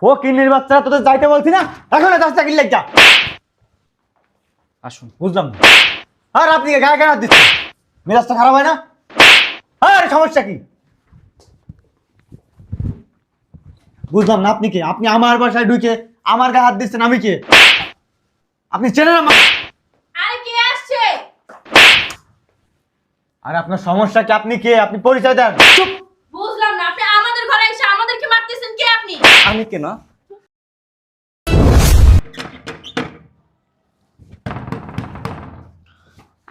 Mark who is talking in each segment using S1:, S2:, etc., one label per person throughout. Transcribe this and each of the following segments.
S1: ও কিন্নির বাচ্চারা তোদের যাইতে বলছি না, এখন যাচ্ছে কিনলে যা। আসুন, বুঝলাম না। আর আপনি গায়ে গায়ে হাত দিচ্ছেন, মেজাজটা খারাপ হয় না? আর সমস্যা কি? বুঝলাম না আপনি কে? আপনি আমার বাসায় ঢুকে আমার গায়ে হাত দিচ্ছেন, আমি কে? আপনি চেনেন আমার?
S2: আরে কে আসছে?
S1: আর আপনার সমস্যা কি? আপনি কে? আপনি পরিচয় দেন। চুপ।
S2: বুঝলাম না, আপনি আমাদের ঘরে এসে আমাদেরকে মারতেছেন, কে আপনি?
S1: আমি কে না?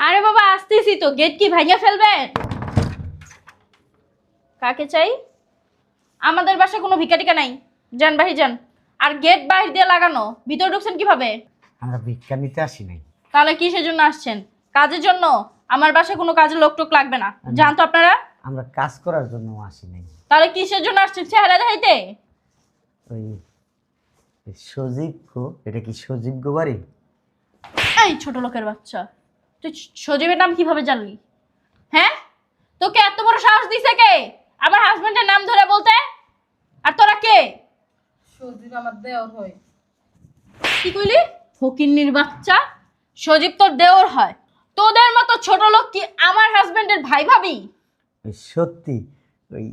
S2: আরে বাবা আসতেছি তো, গেট কি ভাঙিয়ে ফেলবেন? কাকে চাই? আমাদের বাসায় কোনো ভিখাটিকা নাই, যান বাহির যান। আর গেট বাহির দিয়ে লাগানো, ভিতরে ঢুকছেন কিভাবে?
S1: আমরা ভিক্ষা নিতে আসি নাই।
S2: তাহলে কিসের জন্য আসছেন? কাজের জন্য? আমার বাসায় কোনো কাজের লোক টোক লাগবে না, যান তো আপনারা।
S1: আমরা কাজ করার জন্য আসি নাই।
S2: তাহলে কিসের জন্য আসছেন? চেহারা দেখাইতে?
S1: ওই সজীব গো, এটা কি সজীব গো বাড়ি?
S2: এই ছোট লোকের বাচ্চা, তুই সজীবের নাম কিভাবে জানলি? হ্যাঁ, তোকে এত বড় সাহস দিছে কে আমার হাজবেন্ডের নাম ধরে বলতে? আর তোরা কে?
S3: সজীব আমার দেওর হয়।
S2: কি কইলি? ফকিন্নির বাচ্চা, সজীব তোর দেওর হয়? তোদের মতো ছোট লোক কি আমার হাজবেন্ডের ভাই ভাবি?
S1: ওই সত্যি ওই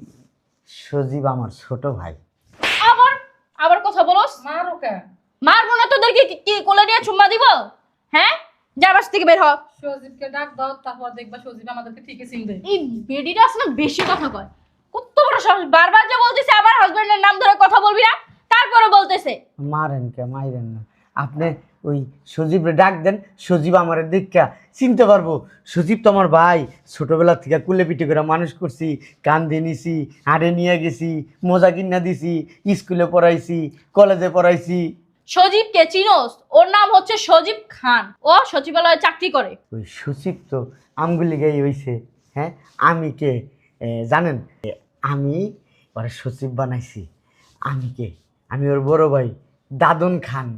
S1: সজীব আমার ছোট ভাই।
S2: আবার আবার কথা বলস?
S3: মারো কে?
S2: মারবো না তোদেরকে, কি কোলে নিয়ে চুম্মা দিব? হ্যাঁ, যা বাস থেকে বের হ।
S3: সজীবকে ডাক দাও, তারপর দেখবা সজীব আমাদেরকে ঠিকই চিনবে।
S2: এই বেডিটা আসলে বেশি কথা কয়। কত বড় সাহস! বারবার যে বলতেছে আমার হাজবেন্ডের নাম ধরে কথা বলবি না, তারপরে বলতেছে।
S1: মারেন কে? মাইরেন না। আপনি ওই সজীবরে ডাক দেন, সজীব আমার দীক্ষা চিনতে পারবো। সজীব তো আমার ভাই, ছোটবেলা থেকে কুলে পিঠে করে মানুষ করছি, কান্দে নিছি, হাড়ে নিয়ে গেছি, মোজা কিনা দিছি, স্কুলে পড়াইছি, কলেজে পড়াইছি।
S2: সজীবকে চিনোস? ওর নাম হচ্ছে সজীব খান, ও সচিবালয়ে চাকরি করে।
S1: ওই সজীব তো আমগুলি গাই হইছে। হ্যাঁ, আমি কে জানেন? আমি ওরা সচিব বানাইছি। আমি কে? আমি ওর বড় ভাই দাদন খান।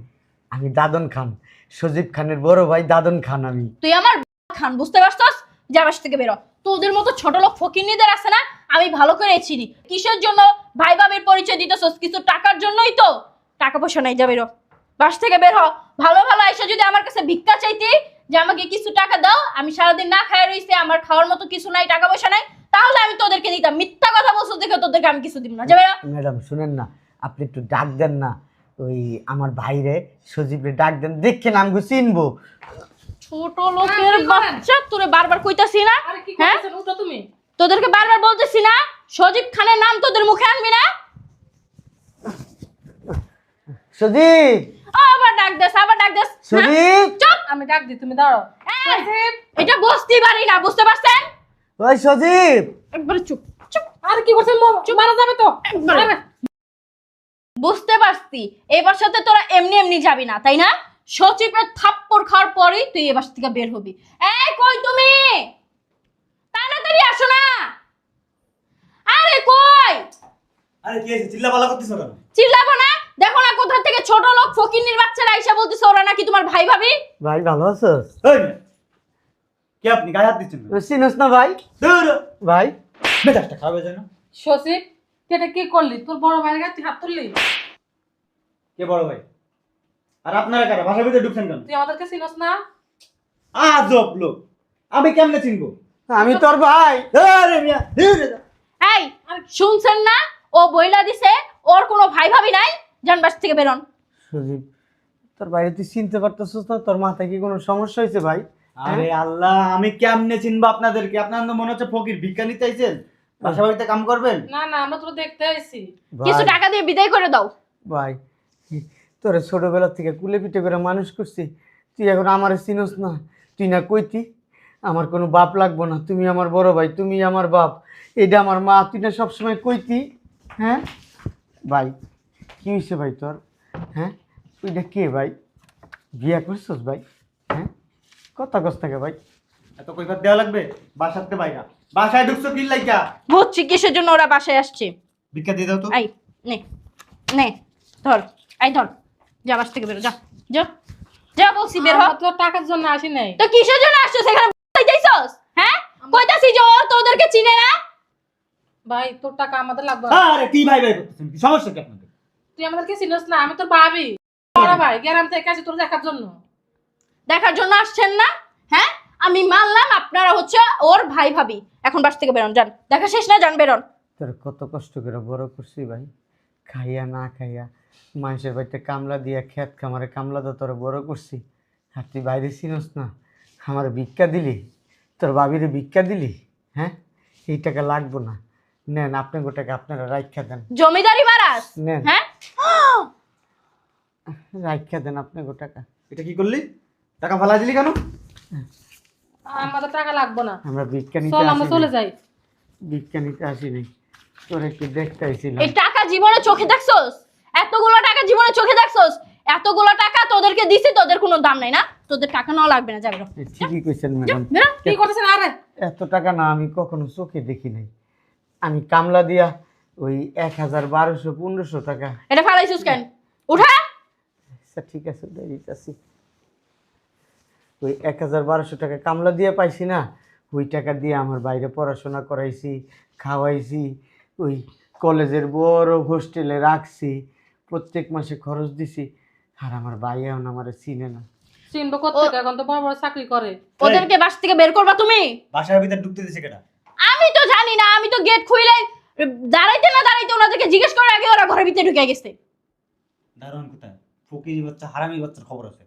S1: আমি দাদন খান, সজীব খানের বড় ভাই দাদন খান আমি।
S2: তুই আমার খান, বুঝতে পারছস? যা বাস থেকে বেরো। তোদের মতো ছোট লোক ফকিন্নিদের আছে না, আমি ভালো করে চিনি। কিসের জন্য ভাই ভাবির পরিচয় দিতেছস? কিছু টাকার জন্যই তো। টাকা পয়সা নাই, যা বেরো, বাস থেকে বের হ। ভালো ভালো আইসা যদি আমার কাছে ভিক্ষা চাইতি যে আমাকে কিছু টাকা দাও, আমি সারাদিন না খায় রইছি, আমার খাওয়ার মতো কিছু নাই, টাকা পয়সা নাই, তাহলে আমি তোদেরকে দিতাম। মিথ্যা কথা বলছো দেখে তোদেরকে আমি কিছু দিব না, যা বেরো।
S1: ম্যাডাম শুনেন না, আপনি একটু ডাক দেন না ওই আমার ভাইরে সজীবরে ডাক দেন, দেখেন আমি চিনবো।
S2: ছোট লোকের বাচ্চা, তোরে বারবার কইতাছি না?
S3: আরে কি
S2: হ্যাঁ,
S3: করতেছেন? উঠো তুমি।
S2: তোদেরকে বারবার বলতেছি না সজীব খানের নাম তোদের মুখে আনবি না?
S1: সজীব,
S2: আবার ডাক দেস, আবার ডাক দেস। হ্যাঁ?
S1: সজীব,
S2: চুপ!
S3: আমি ডাক দিই, তুমি দাঁড়াও।
S2: এই, এটা বস্তি বাড়ি না, বুঝতে পারছেন?
S1: ওই সজীব।
S2: একবারে চুপ চুপ।
S3: আরে কি করছেন? মারা যাবে তো।
S2: একবারে।
S3: আরে,
S2: বুঝতে পারছি, এই বাসাতে তোরা এমনি এমনি যাবি না, তাই না? সচিবের থাপ্পড় খাওয়ার পরেই তুই এই বাসা থেকে বের হবি। এই কই তুমি? তাড়াতাড়ি আসো না। আরে কই?
S1: আরে কি হইছে? চিল্লাপাল্লা করতেছ কেন?
S2: চিল্লাবো না? দেখো না কোথা থেকে ছোট লোক ফকিন্নির বাচ্চারা আইসা বলতেছে ওরা নাকি তোমার ভাই ভাবি।
S1: ভাই ভালো আছোস?
S4: এই কে আপনি গায়ে হাত দিচ্ছেন না?
S1: চিনস না ভাই?
S4: দূর
S1: ভাই
S4: মেজাজটা খারাপ হয়ে যায় না?
S3: সজীব এটা কি করলি? তোর বড় ভাইয়ের গায়ে তুই হাত তুললি?
S4: কে বড় ভাই? আর আপনারা কারা বাসার ভিতরে ঢুকছেন কেন?
S3: তুই আমাদেরকে চিনস না?
S4: আজব লোক, আমি কেমনে চিনবো?
S1: আমি তোর ভাই।
S4: আরে মিয়া দূর যা।
S2: এই শুনছেন না? ও বইলা দিছে ওর কোনো ভাই ভাবি নাই, যান বাস থেকে বেরোন।
S1: সজীব, তোর বাইরে তুই চিনতে পারতেছিস না? তোর মাথায় কি কোনো সমস্যা হয়েছে ভাই?
S4: আরে আল্লাহ, আমি কেমনে চিনবো আপনাদেরকে? আপনার তো মনে হচ্ছে ফকির, ভিক্ষা নিতে আইছেন, বাসা বাড়িতে কাম করবেন।
S3: না না, আমরা তোর দেখতে আইছি।
S2: কিছু
S1: ভাই,
S2: টাকা দিয়ে বিদায় করে দাও।
S1: ভাই তোরে ছোটবেলা থেকে কুলে পিঠে করে মানুষ করছি, তুই এখন আমার চিনস না? তুই না কইতি আমার কোনো বাপ লাগবো না, তুমি আমার বড় ভাই, তুমি আমার বাপ, এটা আমার মা, তুই না সবসময় কইতি। হ্যাঁ ভাই, কি হয়েছে ভাই তোর? হ্যাঁ, তুইটা কে ভাই? বিয়া করছস ভাই? হ্যাঁ, কথা কস থাকে ভাই?
S4: এত কইবার দেওয়া লাগবে? বাসাতে বাইরা, বাসায় ঢুকছো কি লাইকা?
S2: বুঝছি কিসের জন্য ওরা বাসায় আসছে।
S4: ভিক্ষা দিয়ে দাও তো।
S2: আই নে নে, ধর, আই ধর, যা বাস থেকে বেরো, যা যা যা, বলছি বের হ।
S3: আমরা তোর টাকার জন্য আসি নাই।
S2: তো কিসের জন্য আসছো সেখানে? যাইছস? হ্যাঁ, কইতাছি যে ও তোদেরকে চিনে না।
S3: ভাই তোর টাকা আমাদের লাগবে।
S4: আরে কি ভাই ভাই করতেছেন? কি সমস্যা কি আপনাদের?
S3: তুই আমাদেরকে চিনিস না, আমি তোর ভাবি। বড় ভাই গ্রাম থেকে আসি তোর দেখার জন্য।
S2: দেখার জন্য আসছেন না? হ্যাঁ, আমি মানলাম আপনারা হচ্ছে ওর ভাই ভাবি। এখন বাস থেকে বেরোন, যান। দেখা শেষ না, যান বেরোন।
S1: তোর কত কষ্ট করে বড় করছি ভাই, খাইয়া না খাইয়া মানুষের বাড়িতে কামলা দিয়া খেত খামারে কামলা তো তোর বড় করছি, আর তুই বাইরে চিনস না, আমার ভিক্ষা দিলি, তোর বাবিরে ভিক্ষা দিলি। হ্যাঁ, এই টাকা লাগবো না, নেন আপনার টাকা আপনারা রাইখা দেন।
S2: জমিদারি মারাস?
S1: নেন
S2: হ্যাঁ,
S1: রাইখা দেন আপনার টাকা।
S4: এটা কি করলি? টাকা ফালা দিলি কেন?
S3: আমাদের টাকা লাগবে না,
S1: আমরা ভিক্ষা নিতে
S3: চল আমরা
S1: আসি
S3: চলে
S1: নাই।
S3: যাই।
S1: ভিক্ষা নিতে আসিনি, তোর একটু দেখতে আইছিলাম।
S2: এই টাকা জীবনে চোখে দেখছস? এতগুলো টাকা জীবনে চোখে দেখছস? এতগুলো টাকা তোদেরকে দিছি, তোদের কোনো দাম নাই না? তোদের টাকা নাও লাগবে না, যাবে।
S1: ঠিকই কইছেন ম্যাডাম,
S2: বেরো।
S3: কি করতেছেন? আরে
S1: এত টাকা না আমি কখনো চোখে দেখি নাই। আমি কামলা দিয়া ওই 1000, 1200, 1500 টাকা।
S2: এটা ফালাইছিস কেন? উঠা।
S1: আচ্ছা ঠিক আছে, ওটাই দিতেছি। ওই 1000, 1200 টাকা কামলা দিয়ে পাইছি না, ওই টাকা দিয়ে আমার বাইরে পড়াশোনা করাইছি, খাওয়াইছি, ওই কলেজের বড় হোস্টেলে রাখছি, প্রত্যেক মাসে খরচ দিছি। আর আমার ভাই এখন আমার চিনে না।
S3: চিনবো কোথেকে? এখন তো বড় বড় চাকরি করে।
S2: ওদেরকে বাস থেকে বের করবা তুমি?
S4: বাসার ভিতরে ঢুকতে দিছে কেটা?
S2: আমি তো জানি না, আমি তো গেট খুইলে দাঁড়াইতে না দাঁড়াইতে ওনাদেরকে জিজ্ঞেস করার আগে ওরা ঘরের ভিতরে ঢুকে গেছে।
S4: দারোয়ান কোথায়? ফকির বাচ্চা, হারামি বাচ্চার খবর আছে।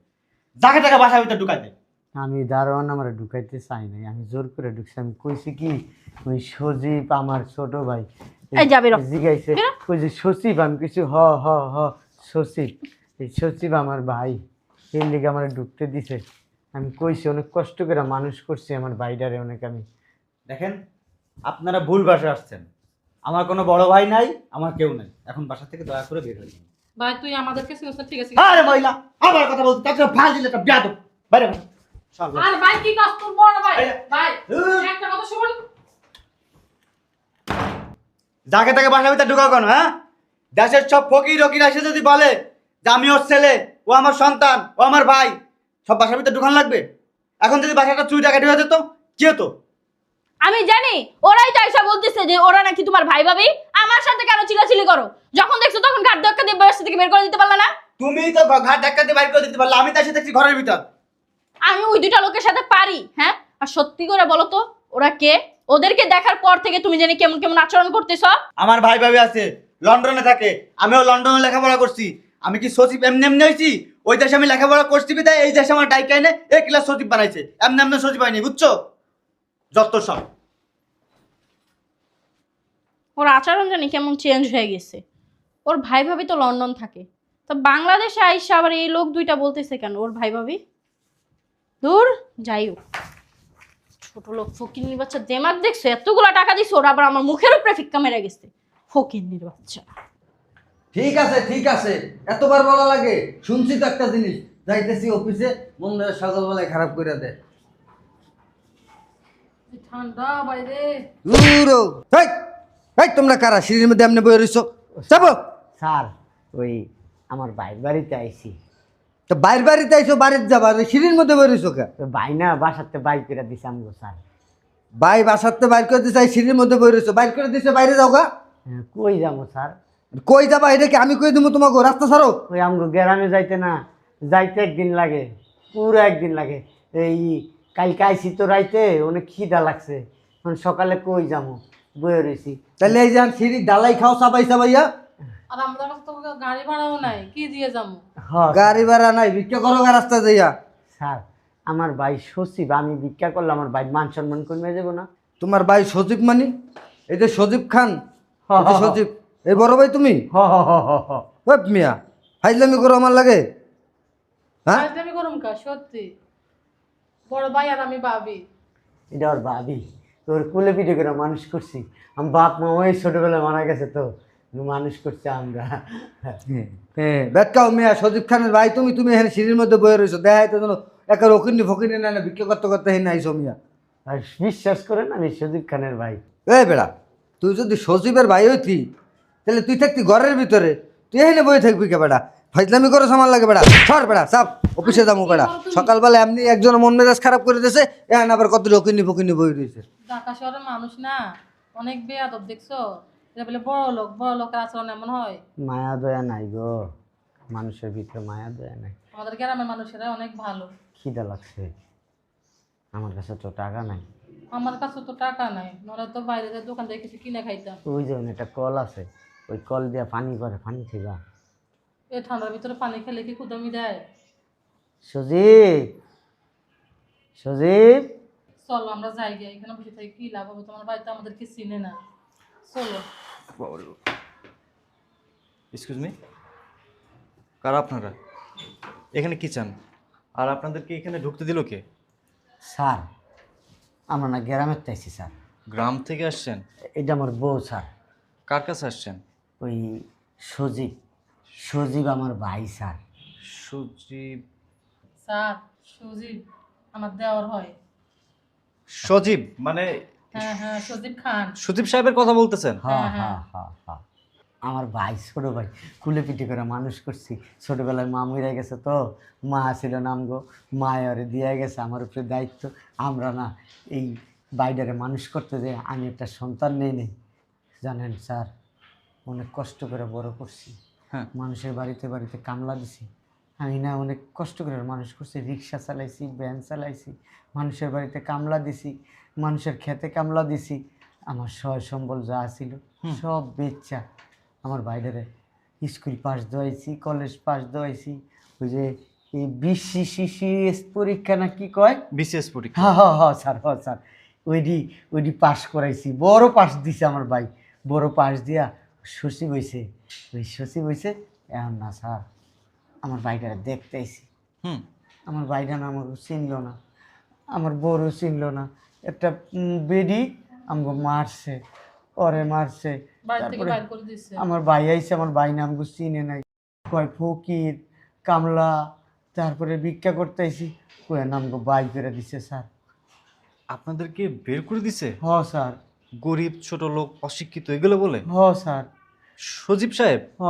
S4: যাকে টাকা বাসার ভিতরে ঢুকাই দে।
S1: আমি দারোয়ান আমার ঢুকাইতে চাই নাই, আমি জোর করে ঢুকছি। আমি কইছি কি, ওই সজীব আমার ছোট ভাই
S2: এই যাবে রো।
S1: জিগাইছে, ওই যে সচিব, আমি কিছু হ হ হ সচিব, এই সচিব আমার ভাই, এর লিগে আমার ঢুকতে দিছে। আমি কইছি অনেক কষ্ট করে মানুষ করছি আমার ভাইটারে অনেক। আমি
S4: দেখেন, আপনারা ভুল বাসায় আসছেন। আমার কোনো বড় ভাই নাই, আমার কেউ নাই। এখন বাসা থেকে দয়া করে বের হয়ে যান।
S3: ভাই তুই আমাদেরকে চিনিস না? ঠিক আছে।
S4: আরে মহিলা, আবার কথা বলতে তাছাড়া ফাল দিলে একটা বেয়াদব। বাইরে বের। শালা।
S3: আর ভাই কি কাজ তোর বড় ভাই?
S4: এই-
S3: ভাই
S4: এই-
S3: একটা কথা শুনুন।
S4: যাকে তাকে বাসার ভিতরে ঢুকাও কেন? হ্যাঁ, দেশের সব ফকির রকির এসে যদি বলে যে আমি ওর ছেলে, ও আমার সন্তান, ও আমার ভাই, সব বাসার ভিতরে ঢুকান লাগবে? এখন যদি বাসাটা চুরি টাকা ঢুকে যেত, কি হতো?
S2: আমি জানি, ওরাই তো এসে বলতেছে যে ওরা নাকি তোমার ভাই ভাবি। আমার সাথে কেন চিলাচিলি করো? যখন দেখছো তখন ঘাট ধাক্কা দিয়ে বাসা থেকে বের করে দিতে পারলা না?
S4: তুমি তো ঘাট ধাক্কা দিয়ে বাইর করে দিতে পারলে, আমি তো এসে দেখছি ঘরের ভিতর।
S2: আমি ওই দুইটা লোকের সাথে পারি? হ্যাঁ, আর সত্যি করে বলো তো ওরা কে? ওদেরকে দেখার পর থেকে তুমি জানি কেমন কেমন আচরণ করতেছ।
S4: আমার ভাই ভাবি আছে, লন্ডনে থাকে, আমিও লন্ডনে লেখাপড়া করছি। আমি কি সচিব এমনি এমনি হয়েছি? ওই দেশে আমি লেখাপড়া করছি বিদায় এই দেশে আমার ডাইকা এনে এই ক্লাস সচিব বানাইছে। এমনি এমনি সচিব হয়নি, বুঝছো? যত সব।
S2: ওর আচরণ জানি কেমন চেঞ্জ হয়ে গেছে। ওর ভাই ভাবি তো লন্ডন থাকে, তো বাংলাদেশে আইসা আবার এই লোক দুইটা বলতেছে কেন ওর ভাই ভাবি? দূর, যাই হোক। ছোট লোক ফকিন্নির বাচ্চা, দেমাগ দেখছো? এতগুলা টাকা দিছো, ওরা আবার আমার মুখের উপরে ফিক্কা মেরে গেছে। ফকিন্নির বাচ্চা।
S5: ঠিক আছে ঠিক আছে, এতবার বলা লাগে? শুনছি তো একটা জিনিস, যাইতেছি অফিসে, মন মেজাজ সকালবেলায় খারাপ করে দেয়।
S3: এই ঠান্ডা বাইরে।
S5: উরো, এই এই তোমরা কারা সিঁড়ির মধ্যে এমনি বয়ে রইছো? যাবো
S1: স্যার, ওই আমার ভাইয়ের বাড়িতে আইছি,
S5: তো বাইর বাড়িতে আইছো, বাড়িতে যাবা, আর সিঁড়ির মধ্যে বয়ে রইছো কে?
S1: তো ভাই না বাসাতে বাইক করে দিছে আমগো স্যার।
S5: ভাই বাসাতে বাইর করে দিছে, সিঁড়ির মধ্যে বয়ে রইছো, বাইর করে দিছে, বাইরে যাও গা।
S1: হ্যাঁ, কই যাবো স্যার?
S5: কই যাবা এটা কি আমি কই দেবো তোমাকে? রাস্তা ছাড়ো।
S1: ওই আমগো গ্রামে যাইতে না, যাইতে একদিন লাগে, পুরো একদিন লাগে। এই কালকে আইসি তো রাইতে, অনেক খিদা লাগছে, এখন সকালে কই যাবো, বয়ে রয়েছি।
S5: তাহলে এই যে সিঁড়ি ডালাই খাও সাবাই সাবাইয়া।
S3: আর আমাদের কাছে তো গাড়ি ভাড়াও নাই, কি দিয়ে যাবো?
S5: গাড়ি ভাড়া নাই, ভিক্ষা করো গা রাস্তা যাইয়া।
S1: স্যার, আমার ভাই সচিব, আমি ভিক্ষা করলে আমার ভাই মান সম্মান কমে যাবো না?
S5: তোমার ভাই সজীব মানি? এই যে সজীব খান,
S1: হ, হ,
S5: এই যে
S1: হ।
S5: সজীব, এই বড় ভাই তুমি?
S1: হ হ হ হ হ।
S5: ওই মিয়া ফাইজলামি করো আমার লাগে? হ্যাঁ,
S3: আমি করুম কা? সত্যি বড় ভাই আর আমি ভাবি।
S1: এটা ওর ভাবি, তোর কুলে পিঠে করে মানুষ করছি। আমার বাপ মা ওই ছোটবেলায় মারা গেছে, তো মানুষ করছে আমরা।
S5: হ্যাঁ বেটকাও মিয়া, সজীব খানের ভাই তুমি? তুমি এখানে সিঁড়ির মধ্যে বয়ে রয়েছো, দেখাই তো যেন একা রকিনি ফকিনি না ভিক্ষা করতে করতে হেন আইসো মিয়া।
S1: আর বিশ্বাস করেন আমি সজীব খানের ভাই।
S5: এই বেড়া, তুই যদি সজীবের ভাই হইতি তাহলে তুই থাকতি ঘরের ভিতরে, তুই এখানে বয়ে থাকবি কে বেড়া? ফাইজলামি করো সামান লাগে বেড়া, সর বেড়া চাপ, অফিসে যাবো বেড়া। সকালবেলা এমনি একজন মন মেজাজ খারাপ করে দিয়েছে, এখন আবার কত রকিনি ফকিনি বই রয়েছে।
S3: ঢাকা শহরের মানুষ না, অনেক বেয়াদব দেখছো। এটা বলে বড় লোকের আচরণ এমন হয়?
S1: মায়া দয়া নাই গো, মানুষের ভিতরে মায়া দয়া নাই।
S3: আমাদের গ্রামের মানুষেরা অনেক ভালো।
S1: খিদা লাগছে, আমার কাছে তো টাকা নাই।
S3: আমার কাছে তো টাকা নাই, নলে তো বাইরে যে দোকান থেকে কিছু কিনে খাইতাম।
S1: ওই যে একটা কল আছে, ওই কল দিয়ে পানি করে, পানি খেবা।
S3: এই ঠান্ডার ভিতরে পানি খেলে কি কুদামি দেয়?
S1: সজীব, সজীব,
S3: চলো আমরা যাই গে, এখানে বসে থাকি কি লাভ হবে? তোমার বাড়িতে আমাদের কি চিনে না। চলো।
S4: এক্সকিউজ মি, কারা আপনারা? এখানে কি চান? আর আপনাদেরকে এখানে ঢুকতে দিল কে?
S1: স্যার আমরা না গ্রামের চাইছি স্যার।
S4: গ্রাম থেকে আসছেন?
S1: এটা আমার বউ স্যার।
S4: কার কাছে আসছেন?
S1: ওই সজীব, সজীব আমার ভাই স্যার।
S4: সজীব?
S3: স্যার, সুজিব আমার দেওয়ার হয়।
S4: সজীব মানে?
S3: হ্যাঁ হ্যাঁ, সজীব খান।
S4: সজীব সাহেবের কথা বলতেছেন?
S1: হ্যাঁ হ্যাঁ হ্যাঁ হ্যাঁ, আমার ভাই, ছোট ভাই, কুলে পিঠে করে মানুষ করছি। ছোটবেলায় মা মরে গেছে, তো মা ছিল নাম গো, মায়ের দিয়ে গেছে, আমার উপরে দায়িত্ব। আমরা না এই বাইডারে মানুষ করতে যে আমি একটা সন্তান নেই। জানেন স্যার, অনেক কষ্ট করে বড় করছি।
S4: হ্যাঁ।
S1: মানুষের বাড়িতে বাড়িতে কামলা দিছি। আমি না অনেক কষ্ট করে মানুষ করছি, রিক্সা চালাইছি, ভ্যান চালাইছি, মানুষের বাড়িতে কামলা দিছি, মানুষের খেতে কামলা দিছি। আমার সয় সম্বল যা ছিল সব বেচ্চা আমার বাইরে স্কুল পাস দেওয়াইছি, কলেজ পাস দেওয়াইছি। ওই যে এই BCCS পরীক্ষা না কি কয়,
S4: বিসিএস পরীক্ষা?
S1: হ্যাঁ হ্যাঁ হ্যাঁ স্যার, হ্যাঁ স্যার, ওইটি পাস করাইছি। বড় পাস দিছে আমার ভাই, বড় পাস দিয়া সচিব হয়েছে। ওই সচিব হয়েছে এখন না স্যার, আমার ভাইটা দেখতে আইছি। আমার ভাইটা না আমাকে চিনল না, আমার বড় চিনল না। একটা বেডি আমাকে মারছে, ওরে মারছে।
S3: বাড়ি থেকে
S1: তারপরে
S3: বাইর করে দিচ্ছে।
S1: আমার ভাই আইছে, আমার ভাই না আমাকে চিনে নাই, কয় ফকির কামলা, তারপরে ভিক্ষা করতে আইছি, কয়ে নামকে বাই করে দিছে স্যার।
S4: আপনাদেরকে বের করে দিছে?
S1: হ স্যার।
S4: গরিব, ছোট লোক, অশিক্ষিত এগুলো বলে?
S1: হ স্যার।
S4: সজীব সাহেব?
S1: হ,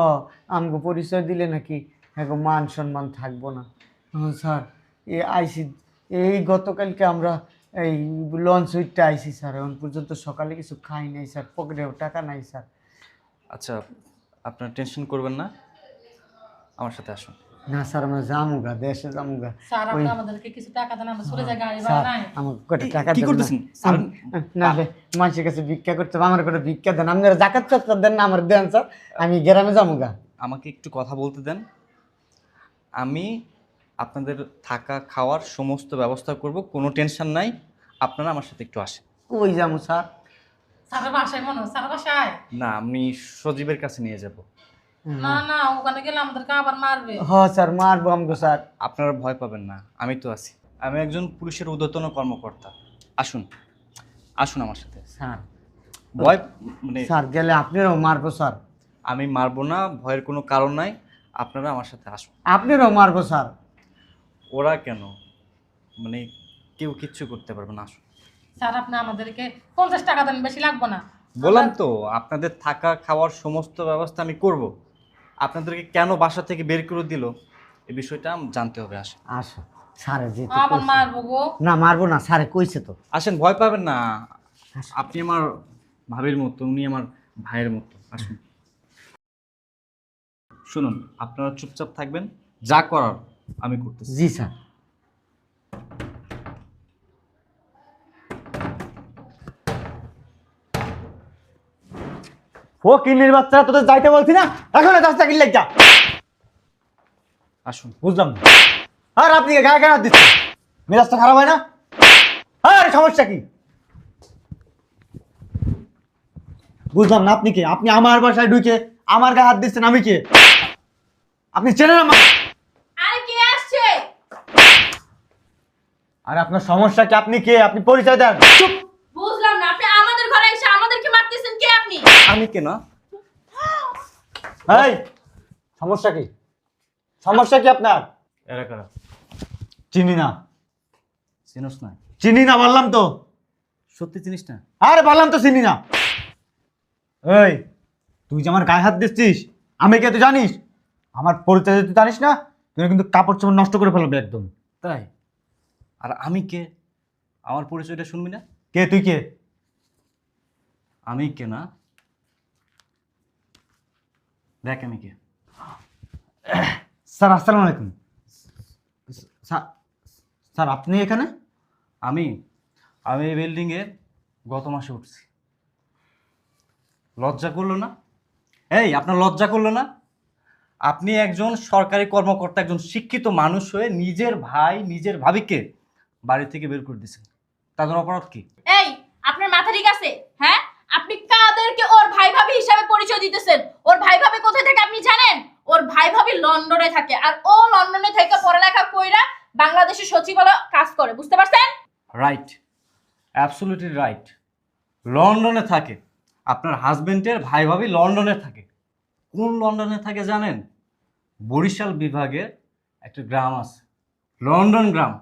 S1: আমাকে পরিচয় দিলে নাকি এখন মান সম্মান থাকবো না। হ্যাঁ স্যার, আইসি এই গতকালকে আমরা এই লঞ্চ উইটটা আইসি স্যার। এখন পর্যন্ত সকালে কিছু খাই নাই স্যার, পকেটেও টাকা নাই স্যার।
S4: আচ্ছা, আপনার টেনশন করবেন না, আমার সাথে আসুন।
S1: না স্যার, আমরা যামুগা, দেশে যামুগা।
S3: স্যার, আপনি আমাদেরকে কিছু টাকা দেন, আমরা চলে যাই, গাড়ি ভাড়া
S1: স্যার
S3: নাই।
S1: আমাকে কটা টাকা
S4: কি
S1: দেন না।
S4: করতেছেন স্যার?
S1: না রে, মানুষের কাছে ভিক্ষা করতে হবে, আমার করে ভিক্ষা দেন। আপনারা জাকাত চাচ্ছেন দেন না, আমার দেন স্যার, আমি গ্রামে যামুগা।
S4: আমাকে একটু কথা বলতে দেন। আমি আপনাদের থাকা খাওয়ার সমস্ত ব্যবস্থা করব, কোনো টেনশন নাই। আপনারা আমার সাথে একটু আসেন।
S1: ওই যামু স্যার।
S3: স্যারের বাসায় মনে হয়, স্যারের বাসায়?
S4: না, আমি সজীবের কাছে নিয়ে যাব।
S3: না না, ওখানে গেলে আমাদেরকে আবার মারবে।
S1: হ স্যার, মারবো আমাকে স্যার।
S4: আপনারা ভয় পাবেন না, আমি তো আছি। আমি একজন পুলিশের ঊর্ধ্বতন কর্মকর্তা। আসুন, আসুন আমার সাথে।
S1: স্যার
S4: ভয় মানে
S1: স্যার গেলে আপনারাও মারবো স্যার।
S4: আমি মারবো না, ভয়ের কোনো কারণ নাই। আপনারা আমার সাথে আসুন।
S1: আপনারাও মারবো স্যার।
S4: ওরা কেন, মানে কেউ কিচ্ছু করতে পারবে না, আসুন।
S3: স্যার, আপনি আমাদেরকে 50 টাকা দেন, বেশি লাগবে না।
S4: বললাম তো, আপনাদের থাকা খাওয়ার সমস্ত ব্যবস্থা আমি করব। আপনাদেরকে কেন বাসা থেকে বের করে দিল এই বিষয়টা জানতে হবে। আসেন,
S1: আসো স্যারে যে
S3: আবার মারবো গো।
S1: না, মারবো না, স্যারে কইছে তো।
S4: আসেন, ভয় পাবেন না। আপনি আমার ভাবির মতো, উনি আমার ভাইয়ের মতো। আসুন। শুনুন, আপনারা চুপচাপ থাকবেন, যা করার আমি করতেছি।
S1: জি স্যার।
S4: ও কিন্নির বাচ্চা, তোদের যাইতে বলছি না, এখন রাস্তা কিনলে যা। আসুন। বুঝলাম না, আর আপনি গায়ে গায়ে হাত দিচ্ছেন, মেজাজটা খারাপ হয় না? আর সমস্যা কি? বুঝলাম না, আপনি কে? আপনি আমার বাসায় ঢুকে আমার গায়ে হাত দিচ্ছেন, আমি কে? আপনি চেনেন আমার?
S2: আরে কে আসছে?
S4: আর আপনার সমস্যা কি? আপনি কে? আপনি পরিচয় দেন। চুপ।
S2: বুঝলাম না, আপনি আমাদের ঘরে এসে আমাদেরকে মারতেছেন, কে আপনি?
S4: আমি কে না? এই, সমস্যা কি? সমস্যা কি আপনার? এরা কারা? চিনি না। চিনোস না? চিনি না বললাম তো। সত্যি চিনিস না? আরে বললাম তো চিনি না। এই, তুই যে আমার গায়ে হাত দিচ্ছিস, আমি কে তুই জানিস? আমার পরিচয় তুই জানিস না? তুই কিন্তু কাপড় চোপড় নষ্ট করে ফেলবে একদম। তাই? আর আমি কে? আমার পরিচয়টা শুনবি না? কে তুই? কে? আমি কে না? দেখ আমি কে।
S6: স্যার আসসালামু আলাইকুম। স্যার স্যার আপনি এখানে?
S4: আমি আমি এই বিল্ডিংয়ে গত মাসে উঠছি। লজ্জা করলো না? এই আপনার লজ্জা করলো না? আপনি একজন সরকারি কর্মকর্তা, একজন শিক্ষিত মানুষ হয়ে নিজের ভাই নিজের ভাবিকে বাড়ি থেকে বের করে দিয়েছেন। তাদের অপরাধ কি?
S2: এই আপনার মাথা ঠিক আছে? হ্যাঁ, আপনি কাদেরকে ওর ভাই ভাবি হিসাবে পরিচয় দিতেছেন? ওর ভাই ভাবি কোথায় থাকে আপনি জানেন? ওর ভাই ভাবি লন্ডনে থাকে, আর ও লন্ডনে থেকে পড়ালেখা কইরা বাংলাদেশের সচিবালয়ে কাজ করে, বুঝতে পারছেন?
S4: Right, absolutely right. লন্ডনে থাকে। আপনার হাজবেন্ডের ভাই ভাবি লন্ডনে থাকে। কোন লন্ডনে থাকে জানেন? বরিশাল বিভাগের একটা গ্রাম আছে, লন্ডন গ্রাম।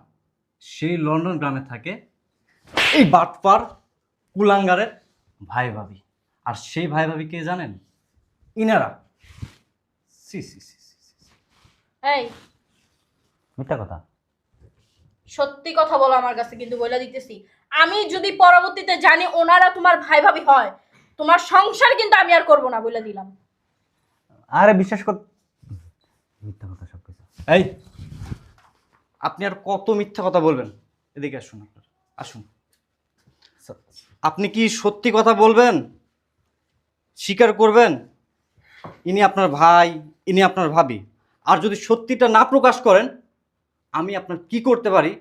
S4: সেই লন্ডন গ্রামে থাকে এই বাটপার কুলাঙ্গারের ভাই ভাবি। আর সেই ভাই ভাবি কে জানেন? ইনারা। সি সি সি সি সি।
S2: এই
S6: মিথ্যা কথা।
S2: সত্যি কথা বলো আমার কাছে, কিন্তু বলে দিতেছি, আমি যদি পরবর্তীতে জানি ওনারা তোমার ভাই ভাবি হয়, তোমার সংসার কিন্তু আমি আর করব না, বলে দিলাম।
S6: আরে বিশ্বাস কর, মিথ্যা কথা সব কিছু।
S4: এই আপনি আর কত মিথ্যা কথা বলবেন? এদিকে আসুন, আপনার আসুন। আপনি কি সত্যি কথা বলবেন? স্বীকার করবেন ইনি আপনার ভাই, ইনি আপনার ভাবি? আর যদি সত্যিটা না প্রকাশ করেন, আমি আপনার কি করতে পারি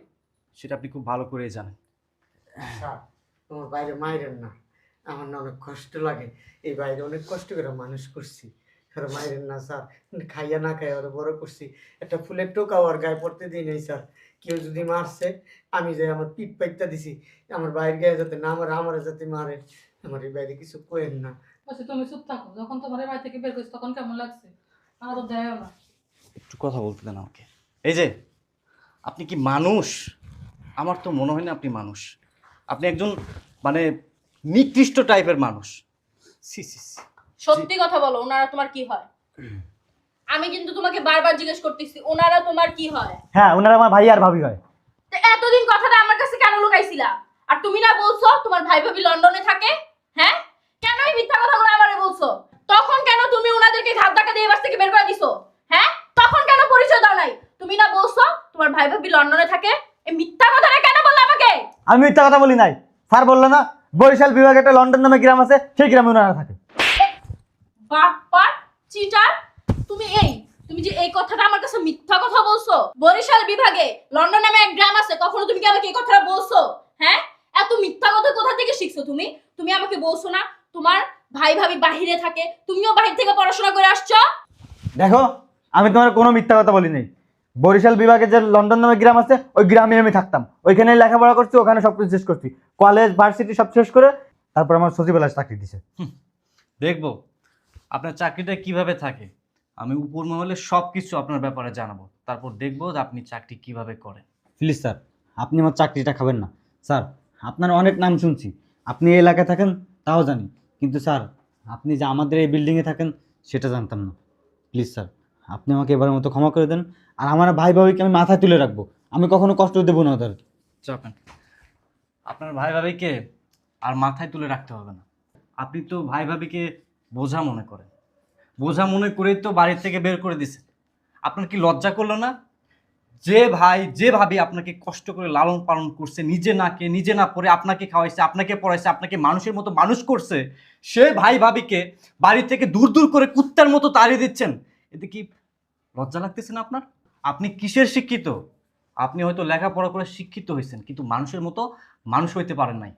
S4: সেটা আপনি খুব ভালো করেই জানেন।
S1: স্যার তোমার বাইরে মাইরেন না, আমার না অনেক কষ্ট লাগে। এই বাইরে অনেক কষ্ট করে মানুষ করছি, স্যার মাইরেন না স্যার। খাইয়া না খাইয়া ওরা বড় করছি, একটা ফুলের টোকাও আর গায়ে পড়তে দিই নাই স্যার। কেউ যদি মারছে আমি যাই আমার পিঠ পাইতা দিছি, আমার বাইরের গায়ে যাতে না মারে, আমার যাতে মারে। আমার এই বাইরে কিছু কোয়েন না।
S3: বলছি তুমি চুপ থাকো, যখন তোমার এই বাড়ি থেকে বের করছি তখন কেমন লাগছে? আমার তো দেয়ও না।
S4: একটু কথা বলতে দেন আমাকে। এই যে আপনি কি মানুষ? আমার তো মনে হয় না আপনি মানুষ। আপনি একজন মানে নিকৃষ্ট টাইপের মানুষ। সি সি সি।
S2: সত্যি কথা বলো, ওনারা তোমার কি হয়? আমি কিন্তু তোমাকে বারবার জিজ্ঞেস করতেছি, ওনারা তোমার কি হয়?
S6: হ্যাঁ, ওনারা আমার ভাই আর ভাবি হয়।
S2: তো এতদিন কথাটা আমার কাছে কেন লুকাইছিলা? আর তুমি না বলছো তোমার ভাই ভাবি লন্ডনে থাকে? হ্যাঁ, কেন এই মিথ্যা কথাগুলো আমারে বলছো? তখন কেন তুমি ওনাদেরকে ঘাত ধাক্কা দিয়ে বাস থেকে বের করে দিছো? হ্যাঁ, তখন কেন পরিচয় দাও নাই? তুমি না বলছো তোমার ভাই ভাবি লন্ডনে থাকে? এই মিথ্যা কথাটা কেন বললে আমাকে?
S6: আমি মিথ্যা কথা বলি নাই। স্যার বললো না বরিশাল বিভাগে একটা লন্ডন নামে গ্রাম আছে, সেই গ্রামে ওনারা থাকে।
S2: বাটপার, চিটার, তুমি যে এই কথাটা আমার কাছে মিথ্যা কথা বলছো। বরিশাল বিভাগে লন্ডন নামে এক গ্রাম আছে, কখনো তুমি কি আমাকে এই কথাটা বলছো? হ্যাঁ, এত মিথ্যা কথা কোথা থেকে শিখছো তুমি? তুমি আমাকে বলছো না তোমার ভাই ভাবি বাহিরে থাকে, তুমিও বাহির থেকে পড়াশোনা করে আসছো।
S6: দেখো, আমি তোমার কোনো মিথ্যা কথা বলি নাই। বরিশাল বিভাগে যে লন্ডন নামে গ্রাম আছে, ওই গ্রামে আমি থাকতাম, ওইখানে লেখাপড়া করছি, ওখানে সব কিছু শেষ করছি, কলেজ ভার্সিটি সব শেষ করে তারপর আমার সচিবালয়ে চাকরি দিছে।
S4: দেখবো আপনার চাকরিটা কিভাবে থাকে। আমি উপর মহলে সব কিছু আপনার ব্যাপারে জানাবো, তারপর দেখবো যে আপনি চাকরি কিভাবে করেন।
S6: প্লিজ স্যার, আপনি আমার চাকরিটা খাবেন না। স্যার, আপনার অনেক নাম শুনছি, আপনি এই এলাকায় থাকেন তাও জানি, কিন্তু স্যার আপনি যে আমাদের এই বিল্ডিংয়ে থাকেন সেটা জানতাম না। প্লিজ স্যার, আপনি আমাকে এবারের মতো ক্ষমা করে দেন। আর আমার ভাই ভাবিকে আমি মাথায় তুলে রাখবো, আমি কখনো কষ্ট দেবো না ওদের।
S4: চাপেন। আপনার ভাই ভাবিকে আর মাথায় তুলে রাখতে হবে না। আপনি তো ভাই ভাবিকে বোঝা মনে করেন, বোঝা মনে করেই তো বাড়ির থেকে বের করে দিছে। আপনার কি লজ্জা করলো না? যে ভাই যে ভাবি আপনাকে কষ্ট করে লালন পালন করছে, নিজে না খেয়ে নিজে না পড়ে আপনাকে খাওয়াইছে, আপনাকে পড়াইছে, আপনাকে মানুষের মতো মানুষ করছে, সে ভাই ভাবিকে বাড়ি থেকে দূর দূর করে কুত্তার মতো তাড়িয়ে দিচ্ছেন। এতে কি লজ্জা লাগতেছে না আপনার? আপনি কিসের শিক্ষিত? আপনি হয়তো লেখাপড়া করে শিক্ষিত হয়েছেন, কিন্তু মানুষের মতো মানুষ হইতে পারেন নাই।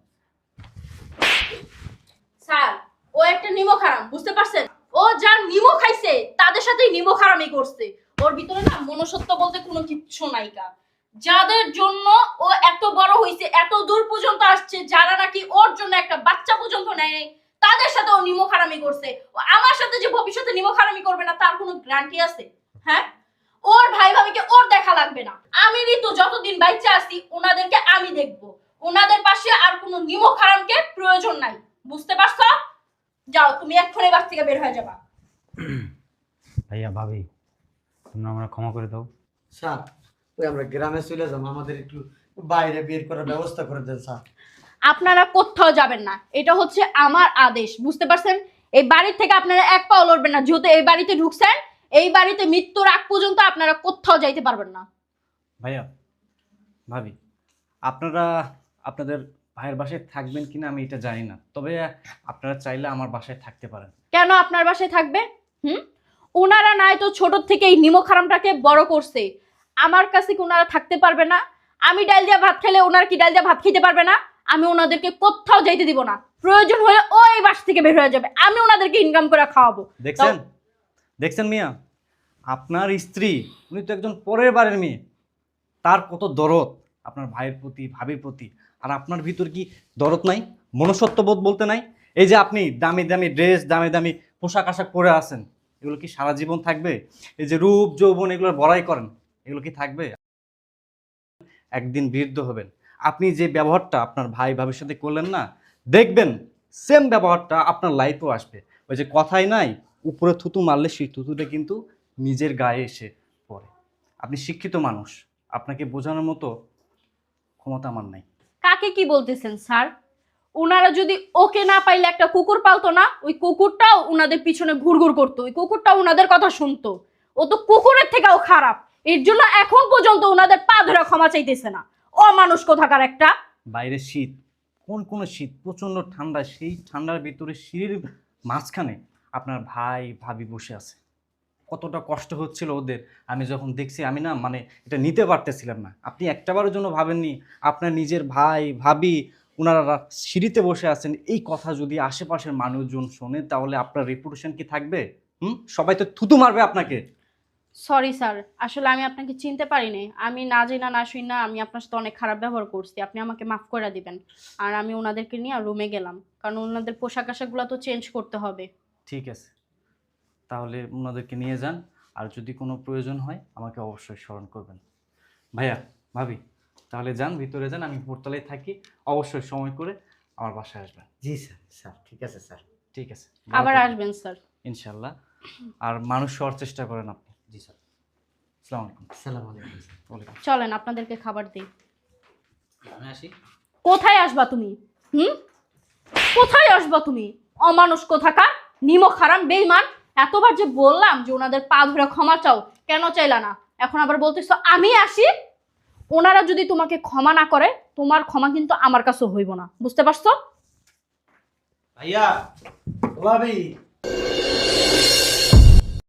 S2: স্যার, ও একটা নিমক হারাম, বুঝতে পারছেন? ও যার নিমক খাইছে তাদের সাথেই নিমক হারামি করছে। ওর ভিতরে না মনুষ্যত্ব বলতে কোনো কিচ্ছু নাইকা। যাদের জন্য ও এত বড় হইছে, এত দূর পর্যন্ত আসছে, যারা নাকি ওর জন্য একটা বাচ্চা পর্যন্ত নেয় নাই, তাদের সাথে ও নিমক হারামি করছে। ও আমার সাথে যে ভবিষ্যতে নিমক হারামি করবে না তার কোনো গ্যারান্টি আছে? হ্যাঁ, ওর ভাই ভাবিকে ওর দেখা লাগবে না। আমি ঋতু যতদিন বাইচে আছি ওনাদেরকে আমি দেখবো। ওনাদের পাশে আর কোনো নিমক হারামকে প্রয়োজন নাই, বুঝতে পারছো? যাও, তুমি এক্ষুনি বাস থেকে বের হয়ে যাবা।
S6: ভাইয়া ভাবি, তোমরা আমরা ক্ষমা করে দাও।
S1: স্যার ওই আমরা গ্রামে চলে যাবো, আমাদের একটু বাইরে বের করার ব্যবস্থা করে দেন স্যার।
S2: আপনারা কোথাও যাবেন না, এটা হচ্ছে আমার আদেশ, বুঝতে পারছেন? এই বাড়ির থেকে আপনারা এক পাও লড়বেন না। যেহেতু এই বাড়িতে ঢুকছেন, এই বাড়িতে মৃত্যুর আগ পর্যন্ত আপনারা কোথাও যাইতে পারবেন না।
S7: ভাইয়া, ভাবি, আপনারা আপনাদের ভাইয়ের বাসায় থাকবেন কিনা আমি এটা জানি না, তবে আপনারা চাইলে আমার বাসায় থাকতে পারেন।
S2: কেন আপনার বাসায় থাকবে? ওনারা নাই তো ছোট থেকে এই নিমক হারামটাকে বড় করছে, আমার কাছে কি ওনারা থাকতে পারবে না? আমি ডাল দিয়া ভাত খেলে ওনারা কি ডাল দিয়া ভাত খেতে পারবে না? আমি ওনাদেরকে কোথাও যাইতে দিব না। প্রয়োজন হলে ওই বাস থেকে বের হয়ে যাবে, আমি ওনাদেরকে ইনকাম করে খাওয়াবো।
S7: দেখছেন দেখছেন মিয়া, আপনার স্ত্রী উনি তো একজন পরের বারের মেয়ে, তার কত দরদ আপনার ভাইয়ের প্রতি, ভাবির প্রতি। আর আপনার ভিতর কি দরদ নাই, মনুষ্যত্ববোধ বলতে নাই? এই যে আপনি দামি দামি ড্রেস, দামি দামি পোশাক আশাক পরে আছেন, এগুলো কি সারা জীবন থাকবে? এই যে রূপ যৌবন এগুলোর বড়াই করেন, এগুলো কি থাকবে? একদিন বৃদ্ধ হবেন। আপনি যে ব্যবহারটা আপনার ভাই ভাবির সাথে করলেন না, দেখবেন সেম ব্যবহারটা আপনার লাইফেও আসবে। ওই যে কথাই নাই, উপরে থুতু মারলে সেই থুতুটা কিন্তু নিজের গায়ে এসে পড়ে। আপনি শিক্ষিত মানুষ, আপনাকে বোঝানোর মতো ক্ষমতা আমার নাই।
S2: কাকে কি বলতেছেন স্যার? ওনারা যদি ওকে না পাইলে একটা কুকুর পালতো না, ওই কুকুরটাও ওনাদের পিছনে ঘুরঘুর করতো, ওই কুকুরটাও ওনাদের কথা শুনতো। ও তো কুকুরের থেকেও খারাপ, এর জন্য এখন পর্যন্ত ওনাদের পা ধরে ক্ষমা চাইতেছে না। অমানুষ কোথাকার একটা।
S7: বাইরে শীত, কোন শীত, প্রচণ্ড ঠান্ডা, সেই ঠান্ডার ভিতরে সিঁড়ির মাঝখানে আপনার ভাই ভাবি বসে আছে। কতটা কষ্ট হচ্ছিল ওদের, আমি যখন দেখছি আমি না মানে এটা নিতে পারতেছিলাম না। আপনি একটাবারের জন্য ভাবেননি আপনার নিজের ভাই ভাবি ওনারা সিঁড়িতে বসে আছেন? এই কথা যদি আশেপাশের মানুষজন শোনে তাহলে আপনার রেপুটেশন কি থাকবে? সবাই তো থুতু মারবে আপনাকে।
S2: সরি স্যার, আসলে আমি আপনাকে চিনতে পারিনি। আমি না জানি না শুই না, আমি আপনার সাথে অনেক খারাপ ব্যবহার করছি, আপনি আমাকে মাফ করে দিবেন। আর আমি ওনাদেরকে নিয়ে রুমে গেলাম, কারণ ওনাদের পোশাক আশাকগুলো তো চেঞ্জ করতে হবে।
S7: ঠিক আছে, তাহলে ওনাদেরকে নিয়ে যান। আর যদি কোনো প্রয়োজন হয় আমাকে অবশ্যই স্মরণ করবেন। ভাইয়া, ভাবি, তাহলে যান, ভিতরে যান, আমি উপরতলায় থাকি। অবশ্যই সময় করে আমার বাসায় আসবেন।
S1: জি স্যার, স্যার ঠিক আছে স্যার।
S7: ঠিক আছে,
S2: আবার আসবেন স্যার,
S7: ইনশাল্লাহ। আর মানুষ হওয়ার চেষ্টা করেন আপনি।
S1: জি স্যার।
S7: আসসালামু আলাইকুম।
S1: আসসালামু আলাইকুম স্যার।
S7: ওয়ালাইকুম।
S2: চলেন আপনাদেরকে খাবার দিই।
S7: আমি আসি।
S2: কোথায় আসবা তুমি? কোথায় আসবা তুমি? অমানুষ কোথাকার, নিমক হারাম, বেঈমান। এতবার যে বললাম যে ওনাদের পা ধরে ক্ষমা চাও, কেন চাইলা না? এখন আবার বলতেছো আমি আসি। ওনারা যদি তোমাকে ক্ষমা না করে, তোমার ক্ষমা কিন্তু আমার কাছে হইব না, বুঝতে পারছো?
S4: ভাইয়া, ভাবি,